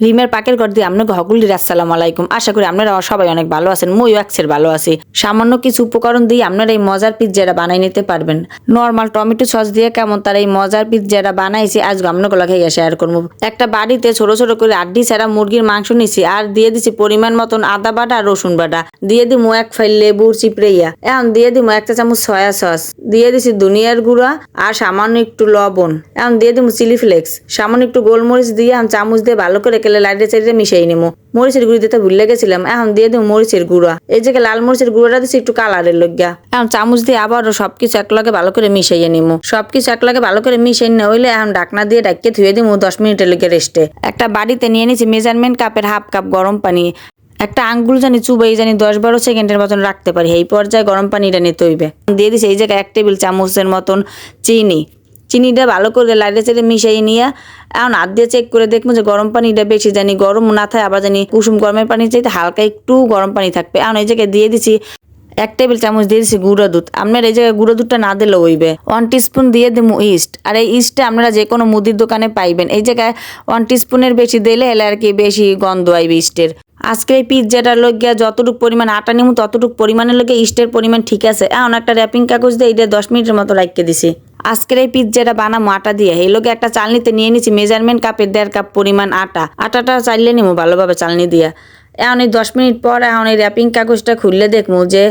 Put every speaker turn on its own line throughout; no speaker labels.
রিমের পাকের ঘর দিয়ে আপনাকে হকুলির আসসালামু আলাইকুম। আশা করি আপনারা সবাই অনেক ভালো আছেন। মই ওয়াক্সের ভালো আছি। সামান্য কিছু উপকরণ দিয়ে আপনারা এই মজার পিৎজাটা বানাই নিতে পারবেন। নর্মাল টমেটো সস দিয়ে কেমন তার এই মজার পিৎজাটা বানাইছি আজকে আপনাকে খাইয়া শেয়ার করবো। একটা বাড়িতে ছোট ছোট করে আড্ডি ছাড়া মুরগির মাংস নিছি আর দিয়ে দিছি পরিমাণ মতন আদা বাটা আর রসুন বাটা, দিয়ে দিমু এক ফাইল লেবুর চিপড়াইয়া, এখন দিয়ে দিমু একটা চামচ সয়া সস, দিয়ে দিছি ধনিয়ার গুঁড়া আর সামান্য একটু লবণ, এখন দিয়ে দিমু চিলি ফ্লেক্স, সামান্য একটু গোলমরিচ দিয়ে আমি চামচ দিয়ে ভালো করে লাইটে চাইটে মিশাই নিমু। মরিচের গুঁড়ি দিতে ভুলে গেছিলাম, এখন দিয়ে দিব মরিচের গুঁড়া। এই যে লাল মরিচের গুঁড়াটা দিচ্ছি একটু কালারের লইগা। এখন চামচ দিয়ে আবারও সবকিছু একলগে ভালো করে মিশাইয়ে নিমু। সবকিছু একলগে ভালো করে মিশাই না হইলে এখন ঢাকনা দিয়ে ঢাকিয়ে ধুয়ে দিমু 10 মিনিটের লইগে রেস্টে। একটা বাড়িতে নিয়ে নিছি মেজারমেন্ট কাপের হাফ কাপ গরম পানি। একটা আঙ্গুল জানি চুবাই জানি 10-12 সেকেন্ডের মতন রাখতে পারি, এই পর্যায়ে গরম পানিটা নিতে হইবে। দিয়ে দিছি এই জায়গায় 1 টেবিল চামচের মতন চিনিটা ভালো করে লাইটে চেড়ে মিশাই নিয়ে এখন হাত দিয়ে চেক করে দেখবো যে গরম পানিটা বেশি জানি গরম না থাকে, আবার জানি কুসুম গরমের পানি চাইতে হালকা একটু গরম পানি থাকবে। এখন এই জায়গায় দিয়ে দিছি 1 টেবিল চামচ দিয়ে দিছি গুঁড়ো দুধ। আপনার এই জায়গায় গুঁড়ো দুধটা না দিলেও হইবে। 1 টিস্পুন দিয়ে দিমু ইস্ট, আর এই ইস্টটা আপনারা যে কোনো মুদির দোকানে পাইবেন। এই জায়গায় 1 টিস্পুনের বেশি দিলে এলে আর কি বেশি গন্ধ আইবে ইস্টের। আজকে এই পিৎজাটার লইগিয়া যতটুকু পরিমাণ আটা নিমু ততটুকু পরিমাণের লইগে ইস্টের পরিমাণ ঠিক আছে। এখন একটা র্যাপিং কাগজ দিয়ে এটা 10 মিনিটের মতো রাখিয়ে দিছি। আজকের এই পিৎজাটা বানামো আটা দিয়ে। এই লোকে একটা চালনিতে নিয়ে নিছি মেজারমেন্ট কাপের 1.5 কাপ পরিমাণ আটাটা চাইলে নিমু ভালোভাবে চালনি দিয়া। এখন এই 10 মিনিট পর এখন এই র্যাপিং কাগজটা খুললে দেখবো যে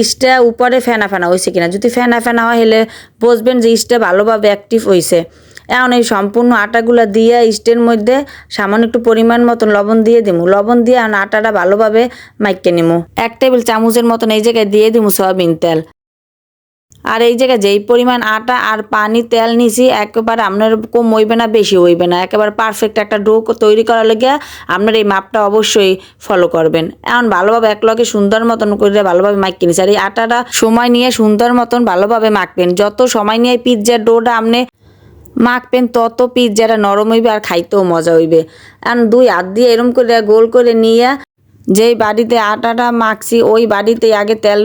ইস্টটা উপরে ফেনা ফেনা হয়েছে কিনা। যদি ফেনা ফেনা হয় হলে বুঝবেন যে ইস্টটা ভালোভাবে অ্যাক্টিভ হয়েছে। এখন এই সম্পূর্ণ আটাগুলা দিয়ে ইস্টের মধ্যে সামান্য একটু পরিমাণ মতন লবণ দিয়ে দিমু। লবণ দিয়ে এখন আটাটা ভালোভাবে মাইকে নিমু। 1 টেবিল চামচের মতন এই জায়গায় দিয়ে দিমু সয়াবিন তেল। আর এই জায়গায় যেই পরিমাণ আটা আর পানি তেল নিছি একেবারে আপনার কম হইবে না বেশি হইবে না, একেবারে পারফেক্ট একটা ডো তৈরি করার লেগে আপনার এই মাপটা অবশ্যই ফলো করবেন। এখন ভালোভাবে একলগে সুন্দর মতন করে ভালোভাবে মাখিয়ে নিছি। আর এই আটাটা সময় নিয়ে সুন্দর মতন ভালোভাবে মাখবেন। যত সময় নিয়ে পিৎজার ডোটা আপনি মাখবেন তত পিৎজাটা নরম হইবে আর খাইতেও মজা হইবে। এখন 2 হাত দিয়ে এরম করে গোল করে নিয়ে যেই বাড়িতে আটাটা মাখছি ওই বাড়িতে আগে তেল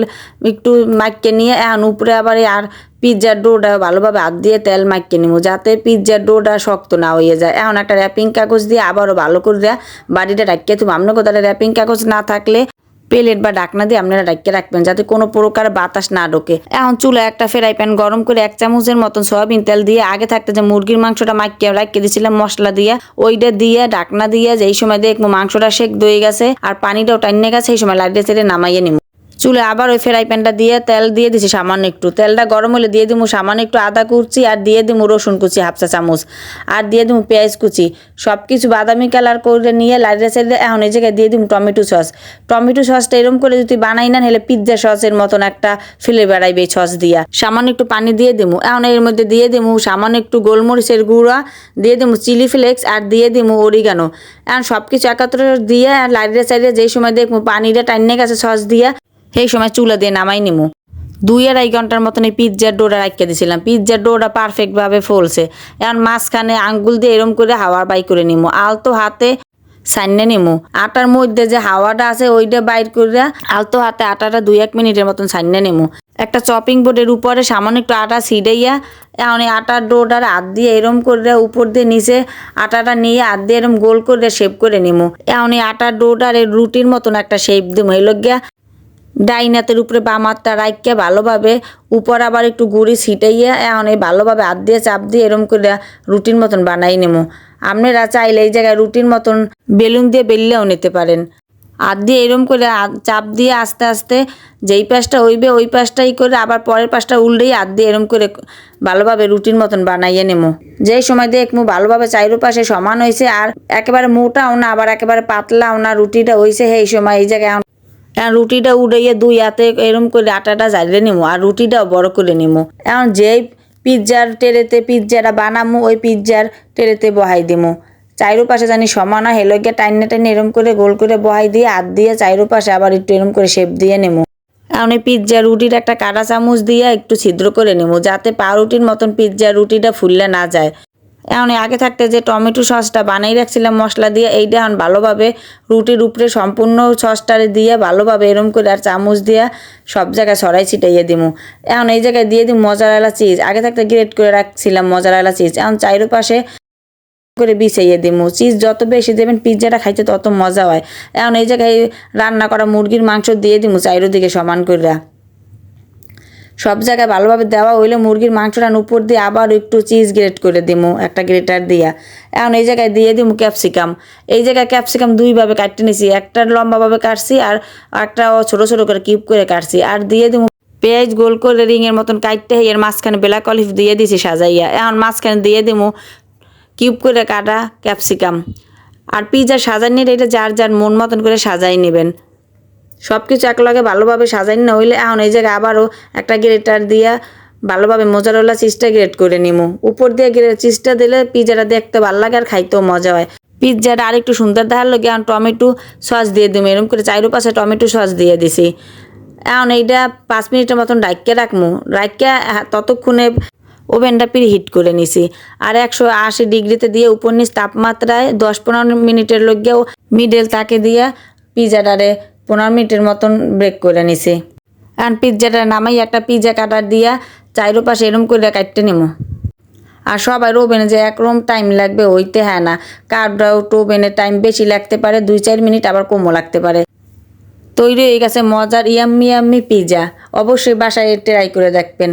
একটু মাখিয়ে নিয়ে এখন উপরে আবার আর পিৎজার ডোটা ভালোভাবে হাত দিয়ে তেল মাখিয়ে নিব যাতে পিৎজার ডোটা শক্ত না হয়ে যায়। এখন একটা র্যাপিং কাগজ দিয়ে আবারও ভালো করে দেওয়া বাড়িটা রাখিয়ে তুমি আপনার কোথাও র্যাপিং কাগজ না থাকলে প্লেট বা ঢাকনা দিয়ে আপনারা ঢাকিয়ে রাখবেন যাতে কোনো প্রকার বাতাস না ঢোকে। এখন চুলায় একটা ফ্রাই প্যান গরম করে 1 চামচের মতন সয়াবিন তেল দিয়ে আগে থাকতে যে মুরগির মাংসটা মাখিয়ে রাখিয়ে দিয়েছিলাম মশলা দিয়ে ওইটা দিয়ে ঢাকনা দিয়ে যেই সময় দেখবো মাংসটা সেদ্ধ হয়ে গেছে আর পানিটাও টাইনে গেছে সেই সময় লাইটে ছেড়ে নামাইয়ে নিব। চুলে আবার ওই ফ্রাই প্যানটা দিয়ে তেল দিয়ে দিছি সামান্য একটু। তেলটা গরম হলে দিয়ে দিমু সামান্য একটু আদা কুচি আর দিয়ে দিমু রসুন কুচি 1/2 চা চামচ আর দিয়ে দিমু পেঁয়াজ কুচি। সব কিছু বাদামি কালার করে নিয়ে লাইটে ছেড়ে এখন এই জায়গায় দিয়ে দিমু টমেটো সস। টমেটো সসটা এরকম করে যদি বানাই না হলে পিৎজা সসের মতন একটা ফ্লেভার আইবে এই সস দিয়া। সামান্য একটু পানি দিয়ে দিমু। এখন এর মধ্যে দিয়ে দিমু সামান্য একটু গোলমরিচের গুঁড়া, দিয়ে দিমু চিলি ফ্লেক্স আর দিয়ে দিমু অরিগানো। এখন সব কিছু একাত্র দিয়ে লাইটে ছেড়ে যেই সময় দেখবো পানিটা টাইনে গেছে সস দিয়া সেই সময় চুলা দিয়ে নামাই নিমু। 2-2.5 ঘন্টার মতন এই পিৎজার ডোটা রাখিয়ে দিয়েছিলাম। পিৎজার ডোটা পারফেক্টভাবে ফলছে। এখন মাঝখানে আঙ্গুল দিয়ে এরম করে হাওয়া বাই করে নিমু, আলতো হাতে সাইনে নিমু। আটার মধ্যে যে হাওয়াটা আছে ওইটা বাইর করে আলতো হাতে আটাটা 2-1 মিনিটের মতন সাইনে নিমু। একটা চপিং বোর্ডের উপরে সামান্য একটু আটা ছিটাইয়া এখন এই আটার ডোটার হাত দিয়ে এরম করে উপর দিয়ে নিচে আটাটা নিয়ে হাত দিয়ে এরম গোল করে শেপ করে নিমু। এখন এই আটার ডোটার এই রুটির মতন একটা শেপ দিমু। এই লগিয়া ডাইন হাতের উপরে বাম হাতটা রাখিয়া ভালোভাবে উপর আবার একটু গুঁড়ি ছিটাইয়া এখন এই ভালোভাবে হাত দিয়ে চাপ দিয়ে এরম করে রুটির মতন বানাই নেবো। আপনারা চাইলে এই জায়গায় রুটির মতন বেলুন দিয়ে বেললেও নিতে পারেন। হাত দিয়ে এরম করে চাপ দিয়ে আস্তে আস্তে যেই পাশটা হইবে ওই পাশটাই করে আবার পরের পাশটা উল্টেই হাত দিয়ে এরম করে ভালোভাবে রুটির মতন বানাইয়ে নেবো। যেই সময় দেখবো ভালোভাবে চাইরো পাশে সমান হয়েছে আর একেবারে মোটাও না আবার একেবারে পাতলাও না রুটিটা হয়েছে, সেই সময় এই জায়গায় রুটিটা উড়াইয়ে 2 হাতে এরম করে আটাটা জ্বালিয়ে নিমু আর রুটিটাও বড় করে নিমু। এখন যেই পিৎজার টেরেতে পিৎজাটা বানামু ওই পিৎজার টেরেতে বহাই দিমু। চাইরো পাশে জানি সমান হয় হেলগে টাইনে টাইনে এরম করে গোল করে বহাই দিয়ে হাত দিয়ে চাইরো পাশে আবার একটু এরম করে শেপ দিয়ে নেমু। এখন এই পিৎজা রুটির একটা কাঁটা চামচ দিয়ে একটু ছিদ্র করে নেবো যাতে পাউরুটির মতন পিৎজা রুটিটা ফুললে না যায়। এখন আগে থাকতে যে টমেটো সসটা বানাই রাখছিলাম মশলা দিয়ে এইটা এখন ভালোভাবে রুটির উপরে সম্পূর্ণ সসটারে দিয়ে ভালোভাবে এরম করে আর চামচ দিয়ে সব জায়গায় ছড়াই ছিটাইয়ে দিমু। এখন এই জায়গায় দিয়ে দিই মজারেলা চিজ। আগে থাকতে গ্রেট করে রাখছিলাম মজারেলা চিজ। এখন চাইরো পাশে করে বিছাইয়ে দিমু। চিজ যত বেশি দেবেন পিৎজাটা খাইতে তত মজা হয়। এখন এই জায়গায় রান্না করা মুরগির মাংস দিয়ে দিমু চারিদিকে সমান করে। সব জায়গায় ভালোভাবে দেওয়া হইলে মুরগির মাংসটার উপর দিয়ে আবার একটু চিজ গ্রেট করে দিমু একটা গ্রেটার দিয়া। এখন এই জায়গায় দিয়ে দিমু ক্যাপসিকাম। এই জায়গায় ক্যাপসিকাম দুইভাবে কাটতে নিছি, একটা লম্বাভাবে কাটছি আর একটা ছোট ছোট করে কিউব করে কাটছি। আর দিয়ে দিমু পেঁয়াজ গোল করে রিংয়ের মতন কাটতে এর মাঝখানে ব্ল্যাক অলিভ দিয়ে দিছি সাজাইয়া। এখন মাঝখানে দিয়ে দিমু কিউব করে কাটা ক্যাপসিকাম। আর পিৎজা সাজানির এটা যার যার মন মতন করে সাজাই নেবেন। সব কিছু একলগে ভালোভাবে সাজাই না হইলে এখন এই জায়গায় আবারও একটা গ্রেটার দিয়া ভালোভাবে মোজারেলা চিজটা গ্রেট করে নিমু। উপর দিয়ে চিজটা দিলে পিৎজাটা দেখতে ভালো লাগে আর খাইতেও মজা হয়। পিৎজাটা আর একটু সুন্দর দেখার লগে এখন টমেটো সস দিয়ে দিমু। এরকম করে চারোপাশে টমেটো সস দিয়ে দিছি। এখন এইটা 5 মিনিটের মতন রাইখা রাখমু। রাইখা ততক্ষণে ওভেনটা হিট করে নিছি। আর 180 ডিগ্রিতে দিয়ে উপর নিচ তাপমাত্রায় 10-15 মিনিটের লগেও মিডল তাকে দিয়ে পিৎজাটারে 15 মিনিটের মতন ব্রেক করে নিছি। এখন পিৎজাটা নামাই একটা পিৎজা কাটার দিয়া চারোপাশে এরম করে কাটতে নিমু। আর সবাই ওভেনে যে একরকম টাইম লাগবে হইতে হয় না, কারোর ওভেনে টাইম বেশি লাগতে পারে, 2-4 মিনিট, আবার কমও লাগতে পারে। তৈরি হয়ে গেছে মজার ইয়াম্মি ইয়াম্মি পিৎজা। অবশ্যই বাসায় ট্রাই করে দেখবেন।